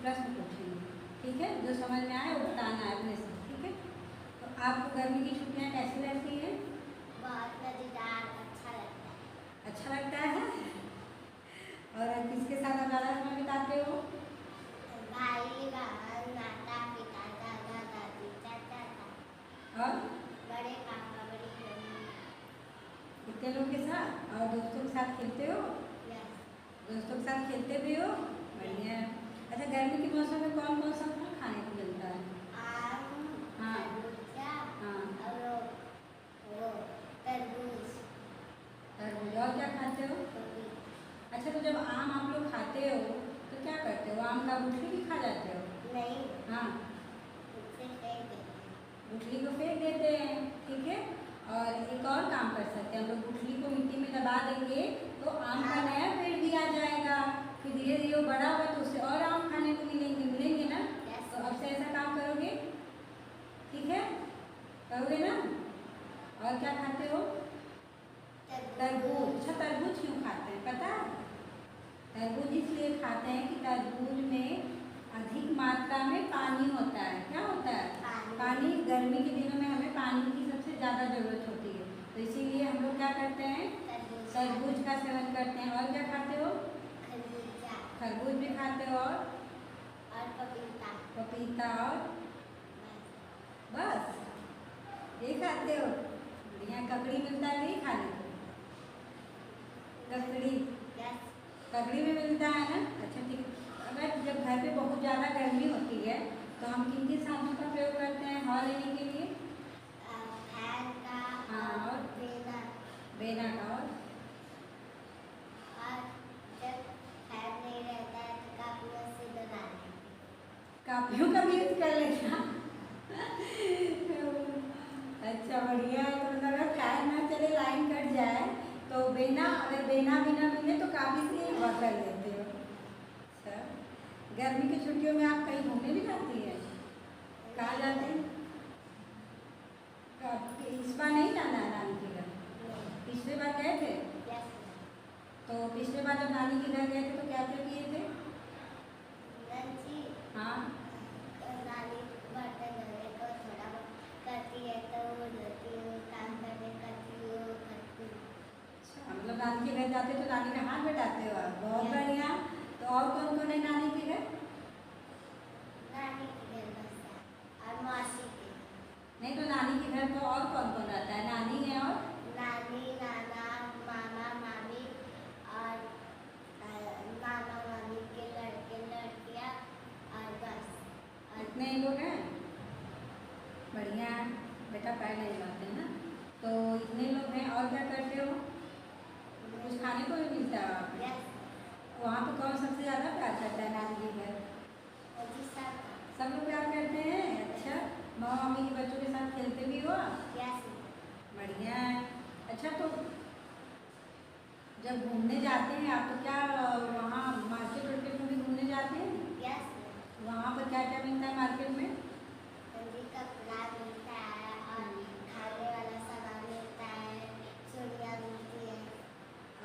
प्रश्न पूछेंगे, ठीक है? जो समझ में आए वो बताना है अपने से, ठीक है? तो आपको गर्मी की छुट्टियाँ कैसी लगती हैं? बहुत मज़ेदार, अच्छा लगता है। अच्छा लगता है। और किसके साथ आप ज़्यादा समय बिताते हो? भाई बहन, माता पिता, दादा दादी, चाचा ताऊ, और बड़े पापा, बड़ी मम्मी। कितने लोग के साथ? और दोस्तों के साथ खेलते हो? यस। दोस्तों के साथ खेलते भी हो? बढ़िया। अच्छा, गर्मी के मौसम में कौन कौन सा फल खाने को मिलता है? आम, हाँ खरबूजा हाँ। और वो तरबूज। तरबूज। और क्या खाते हो? पपीता। अच्छा, तो जब आम आप लोग खाते हो तो क्या करते हो? आम का गुठली भी खा जाते हो? नहीं, हाँ, उसे फेंक देते हैं। गुठली को फेंक देते हैं, ठीक है? और एक और काम कर सकते हैं, हम लोग गुठली को मिट्टी में दबा देंगे तो आम का नया पेड़ भी आ जाएगा। फिर धीरे धीरे वो बड़ा होगा तो उससे और आम खाने को मिलेंगे ना? यस। तो अब से ऐसा काम करोगे, ठीक है? करोगे ना? और क्या खाते हो? तरबूज। अच्छा, तरबूज क्यों खाते हैं पता है? तरबूज इसलिए खाते हैं कि तरबूज में अधिक मात्रा में पानी होता है। क्या होता है? पानी। गर्मी के दिनों में हमें पानी की सबसे ज़्यादा ज़रूरत होती है, तो इसीलिए हम लोग क्या करते हैं? तरबूज का सेवन करते हैं। और क्या खाते हो? खरबूजा खरबूज भी खाते हो? और पपीता। पपीता। और बस ये खाते हो? बढ़िया। ककड़ी मिलता है नहीं खाने को? ककड़ी। यस। ककड़ी भी मिलता है ना? अच्छा, ठीक है। अगर जब घर पे बहुत ज़्यादा गर्मी होती है तो हम किन किन साधनों का प्रयोग करते हैं हवा लेने के लिए? फैन का। हाँ, और बेना। बेना का। और जब फैन नहीं रहता है तो कापियों से बनाते हैं। कापियों का भी यूज कर लेना। अच्छा, बढ़िया है। तो मतलब अगर फैन ना चले, लाइन कट जाए तो बेना, अगर बेना भी ना मिले तो कापी से हवा कर लेते हो। अच्छा, गर्मी की छुट्टियों में आप कहीं घूमने भी जाती हैं? कहाँ जाते हैं? इस बार नहीं जाना है नानी के घर? पिछले बार गए थे? यस। तो पिछले बार जब नानी के घर गए थे तो क्या क्या किए थे? नंजी। हाँ। नानी बर्तन धोने को थोड़ा बहुत करती है तो वो धोती हूँ, काम करने करती हूँ, करती हूँ। अच्छा, मतलब नानी के घर जाते तो नानी का हाथ बटाते हो आप? बहुत बढ़िया। तो और कौन कौन है नानी के घर? नानी के घर बस है और मौसी के। नहीं, तो नानी के घर तो और कौन कौन रहता है? नानी है और नानी, नाना, मामा, मामी और मामा मामी के लड़के लड़कियाँ और बस। इतने ही लोग हैं? बढ़िया है बेटा, पैर नहीं लाते हैं ना? तो इतने लोग हैं। और क्या करते हो? कुछ खाने को भी मिलता है वहाँ पे? यस। वहाँ पे कौन सबसे ज़्यादा प्यार करता है नानी के घर? जी सब। सब लोग प्यार करते हैं। अच्छा, मामा मम्मी के बच्चों के साथ खेलते भी हो आप? यस। बढ़िया है। अच्छा, तो जब घूमने जाते हैं आप तो क्या वहाँ मार्केट वार्केट में भी घूमने जाते हैं? यस। वहाँ पर क्या क्या मिलता है मार्केट में? ठंडी कपड़ा मिलता है और खाने वाला सामान मिलता है, चूड़ियाँ मिलती है।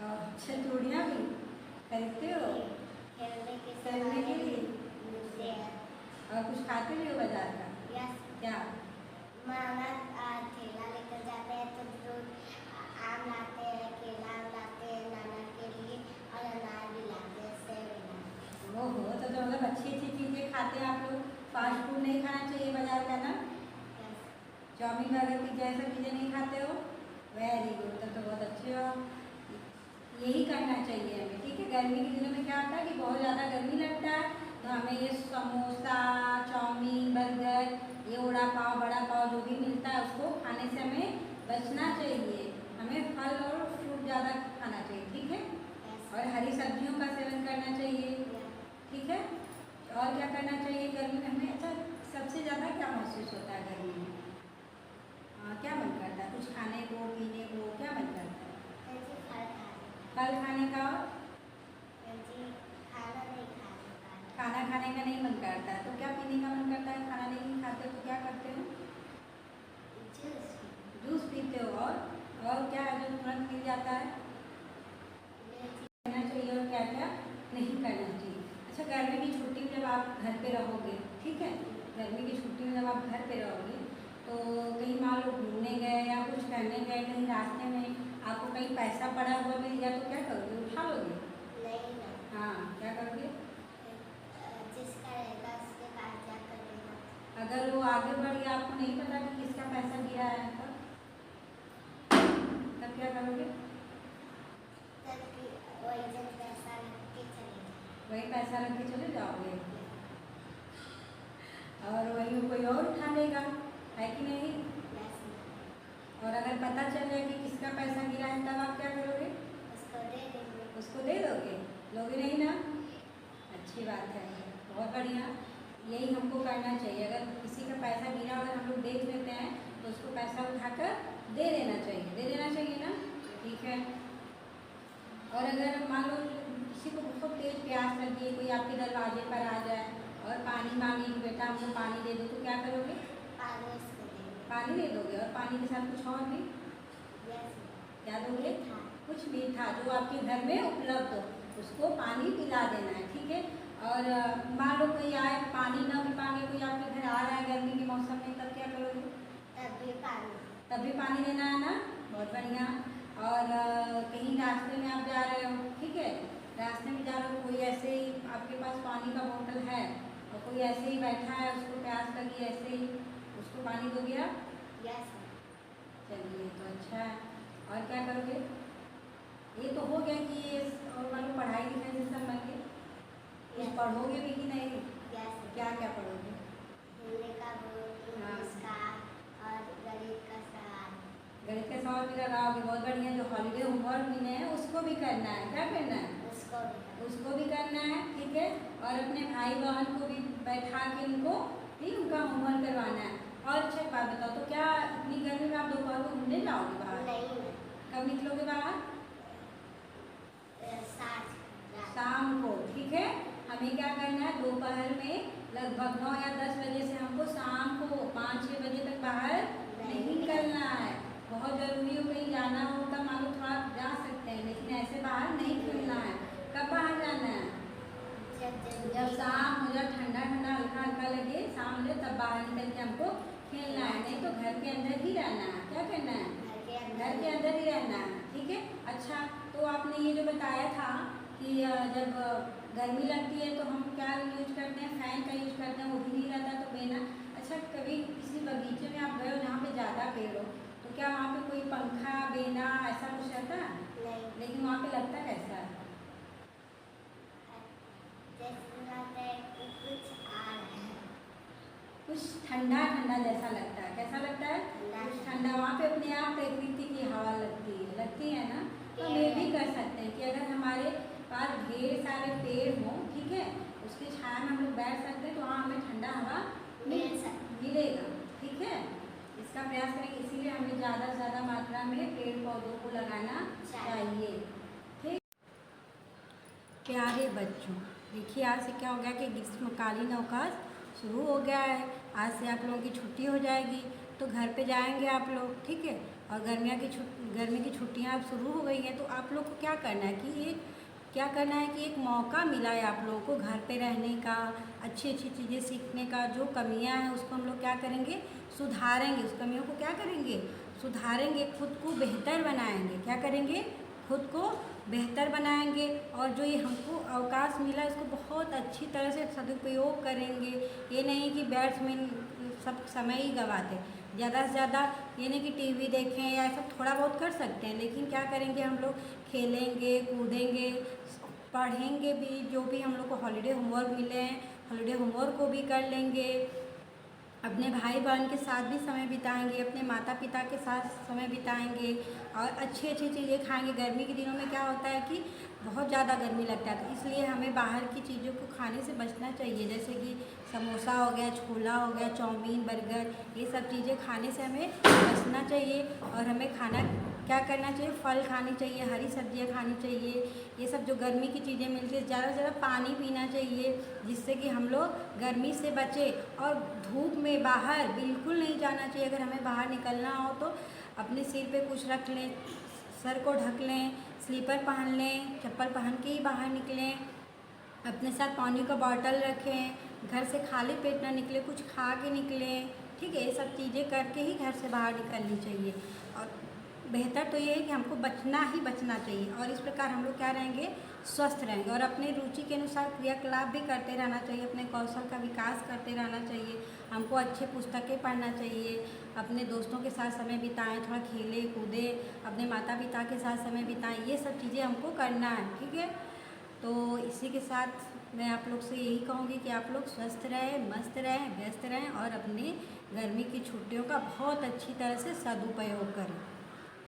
अच्छा, चूड़ियाँ भी खरीदते हो? खेलने के खेलने के लिए? मिलते हैं। और कुछ खाते भी हो बाजार का? यस। क्या? मामा ठेला लेकर जाते हैं तो जरूर आम लाते हैं, केला लाते हैं नाना के लिए और अनार भी लाते हैं, सेब भी लाते हैं। ओहो, तो मतलब अच्छी अच्छी चीज़ें खाते हैं आप लोग। फास्ट फूड नहीं खाना चाहिए बाजार का ना? यस। चाउमीन बर्गर पिज्जा ऐसा चीज़ें नहीं खाते हो? वेरी गुड, तो बहुत अच्छे हो। यही करना चाहिए हमें, ठीक है? गर्मी के दिनों में क्या होता है कि बहुत ज़्यादा गर्मी लगता है तो हमें ये समोसा, चाउमीन, बर्गर, ये वड़ा पाव, बड़ा पाव जो भी मिलता है उसको खाने से हमें बचना चाहिए। हमें फल और फ्रूट ज़्यादा खाना चाहिए, ठीक है? और हरी सब्जियों का सेवन करना चाहिए, ठीक है? और क्या करना चाहिए गर्मी में हमें? अच्छा, सबसे ज़्यादा क्या महसूस होता है गर्मी में? क्या मन करता है? कुछ खाने को, पीने को क्या मन करता है? फल खाने का। और खाना खाने का नहीं मन करता है तो क्या पीने का मन करता है? खाना नहीं खाते तो क्या करते हो? जूस पीते हो। और क्या है जो तुरंत मिल जाता है? करना चाहिए और क्या क्या नहीं करना चाहिए? अच्छा, गर्मी की छुट्टी में जब आप घर पे रहोगे, ठीक है, गर्मी की छुट्टी में जब आप घर पे रहोगे तो कहीं मान लो घूमने गए या कुछ करने गए, कहीं रास्ते में आपको कहीं पैसा पड़ा हुआ मिल गया तो क्या करोगे, उठा लोगे? नहीं ना, हाँ, क्या करोगे? जिसका रहेगा उसके पास जाकर देना। अगर वो आगे बढ़ गया, आपको नहीं पता कि किसका पैसा गिरा है, तब क्या करोगे? तब कि वही जब पैसा रख के चले जाओ। वही पैसा रख के चले जाओगे और वही कोई और उठा लेगा, है कि नहीं? Yes, और अगर पता चल जाए कि किसका पैसा गिरा है तब आप क्या करोगे? उसको दे देंगे। उसको दे दोगे? लोगे नहीं ना? अच्छी बात है, बहुत बढ़िया। यही हमको करना चाहिए। अगर किसी का पैसा गिरा अगर हम लोग देख लेते हैं तो उसको पैसा उठाकर दे देना चाहिए, दे देना चाहिए ना, ठीक है। और अगर मान लो किसी को बहुत तेज प्यास लगी है, कोई आपके दरवाजे पर आ जाए और पानी मांगे कि बेटा हमको पानी दे दो, तो क्या करोगे? पानी उसको देंगे। पानी दे दोगे और पानी के साथ कुछ और भी Yes, क्या दोगे? हाँ। कुछ मीठा जो आपके घर में उपलब्ध हो उसको पानी पिला देना है, ठीक है। और मान लो कोई आए पानी न भी मांगे, कोई आपके घर आ रहा है गर्मी के मौसम में, तब क्या करोगे? तब भी पानी देना है ना, बहुत बढ़िया। और कहीं रास्ते में आप जा रहे हो, ठीक है, रास्ते में जा रहे हो, कोई ऐसे ही आपके पास पानी का बोतल है और कोई ऐसे ही बैठा है, उसको प्यास लगी, ऐसे ही उसको पानी दोगे आप? Yes, चलिए तो अच्छा है। और क्या करोगे? ये तो हो गया कि ये और मान लो पढ़ाई लिखाई से संबंध के कुछ पढ़ोगे भी कि नहीं? yes, क्या क्या पढ़ोगे? हिंदी का बोल, इंग्लिश का और गणित का सवाल। गणित का सवाल भी लगाओगे, बहुत बढ़िया। जो हॉलीडे होमवर्क मिले हैं उसको भी करना है, क्या करना है? उसको भी करना है, ठीक है। और अपने भाई बहन को भी बैठा के उनको भी उनका होमवर्क करवाना है। और अच्छा एक बात बताओ, तो क्या इतनी गर्मी में आप दोपहर को घूमने जाओगे बाहर? नहीं, कब निकलोगे बाहर? शाम शाम को, ठीक है। हमें क्या करना है, दोपहर में लगभग 9 या 10 बजे से हमको शाम को 5-6 बजे तक बाहर नहीं निकलना है। बहुत ज़रूरी हो, कहीं जाना हो तब मान लो थोड़ा जा सकते हैं, लेकिन ऐसे बाहर नहीं खेलना है। कब बाहर जाना है? जब शाम हो जाए, ठंडा ठंडा हल्का हल्का लगे, शाम लगे, तब बाहर निकल के हमको खेलना है, नहीं तो घर के अंदर ही रहना है। क्या करना है? घर के अंदर ही रहना है, ठीक है। अच्छा, तो आपने ये जो बताया था कि जब गर्मी लगती है तो हम क्या यूज करते हैं, फैन का यूज करते हैं, वो भी नहीं रहता तो बेना। अच्छा, कभी किसी बगीचे में आप गए हो जहाँ पे ज़्यादा पेड़ हो, तो क्या वहाँ पे कोई पंखा बेना ऐसा कुछ रहता है? नहीं, लेकिन वहाँ पे लगता कैसा है? जैसे लगता है कि कुछ आ रहा है। कुछ ठंडा ठंडा जैसा लगता है, कैसा लगता है? कुछ ठंडा। वहाँ पे अपने आप प्रकृति की हवा लगती है ना। तो हम ये भी कर सकते हैं कि अगर हमारे पास ढेर सारे पेड़ हों, ठीक है, उसकी छाया में हम लोग बैठ सकते हैं, तो वहाँ हमें ठंडा हवा मिलेगा, ठीक है। इसका प्रयास करेंगे, इसीलिए हमें ज़्यादा से ज़्यादा मात्रा में पेड़ पौधों को लगाना चाहिए, ठीक। प्यारे बच्चों, देखिए आज से क्या हो गया कि ग्रीष्मकालीन अवकाश शुरू हो गया है। आज से आप लोगों की छुट्टी हो जाएगी, तो घर पे जाएंगे आप लोग, ठीक है। और गर्मी की छुट्टियां अब शुरू हो गई हैं, तो आप लोग को क्या करना है कि एक मौका मिला है आप लोगों को घर पे रहने का, अच्छी अच्छी चीज़ें सीखने का। जो कमियां हैं उसको हम लोग क्या करेंगे, सुधारेंगे। उस कमियों को क्या करेंगे, सुधारेंगे, खुद को बेहतर बनाएंगे। क्या करेंगे, खुद को बेहतर बनाएंगे। और जो ये हमको अवकाश मिला है इसको बहुत अच्छी तरह से सदुपयोग करेंगे। ये नहीं कि बैट्समैन सब समय ही गवाते, ज़्यादा से ज़्यादा ये नहीं कि टीवी देखें या ऐसा थोड़ा बहुत कर सकते हैं, लेकिन क्या करेंगे हम लोग, खेलेंगे, कूदेंगे, पढ़ेंगे भी। जो भी हम लोग को हॉलीडे होमवर्क मिले हैं, हॉलीडे होमवर्क को भी कर लेंगे। अपने भाई बहन के साथ भी समय बिताएंगे, अपने माता पिता के साथ समय बिताएंगे और अच्छी अच्छी चीज़ें खाएंगे। गर्मी के दिनों में क्या होता है कि बहुत ज़्यादा गर्मी लगता है, तो इसलिए हमें बाहर की चीज़ों को खाने से बचना चाहिए। जैसे कि समोसा हो गया, छोला हो गया, चाउमीन, बर्गर, ये सब चीज़ें खाने से हमें बचना चाहिए। और हमें खाना क्या करना चाहिए, फल खानी चाहिए, हरी सब्जियां खानी चाहिए। ये सब जो गर्मी की चीज़ें मिलती है, ज़्यादा से ज़्यादा पानी पीना चाहिए, जिससे कि हम लोग गर्मी से बचें। और धूप में बाहर बिल्कुल नहीं जाना चाहिए। अगर हमें बाहर निकलना हो तो अपने सिर पे कुछ रख लें, सर को ढक लें, स्लीपर पहन लें, चप्पल पहन के ही बाहर निकलें। अपने साथ पानी का बॉटल रखें घर से खाली पेट ना निकले, कुछ खा के निकलें, ठीक है। ये सब चीज़ें करके ही घर से बाहर निकलनी चाहिए। और बेहतर तो ये है कि हमको बचना ही बचना चाहिए, और इस प्रकार हम लोग क्या रहेंगे, स्वस्थ रहेंगे। और अपने रुचि के अनुसार क्रियाकलाप भी करते रहना चाहिए, अपने कौशल का विकास करते रहना चाहिए। हमको अच्छे पुस्तकें पढ़ना चाहिए, अपने दोस्तों के साथ समय बिताएं, थोड़ा खेले कूदे, अपने माता पिता के साथ समय बिताएं, ये सब चीज़ें हमको करना है, ठीक है। तो इसी के साथ मैं आप लोग से यही कहूँगी कि आप लोग स्वस्थ रहें, मस्त रहें, व्यस्त रहें, और अपनी गर्मी की छुट्टियों का बहुत अच्छी तरह से सदुपयोग करें।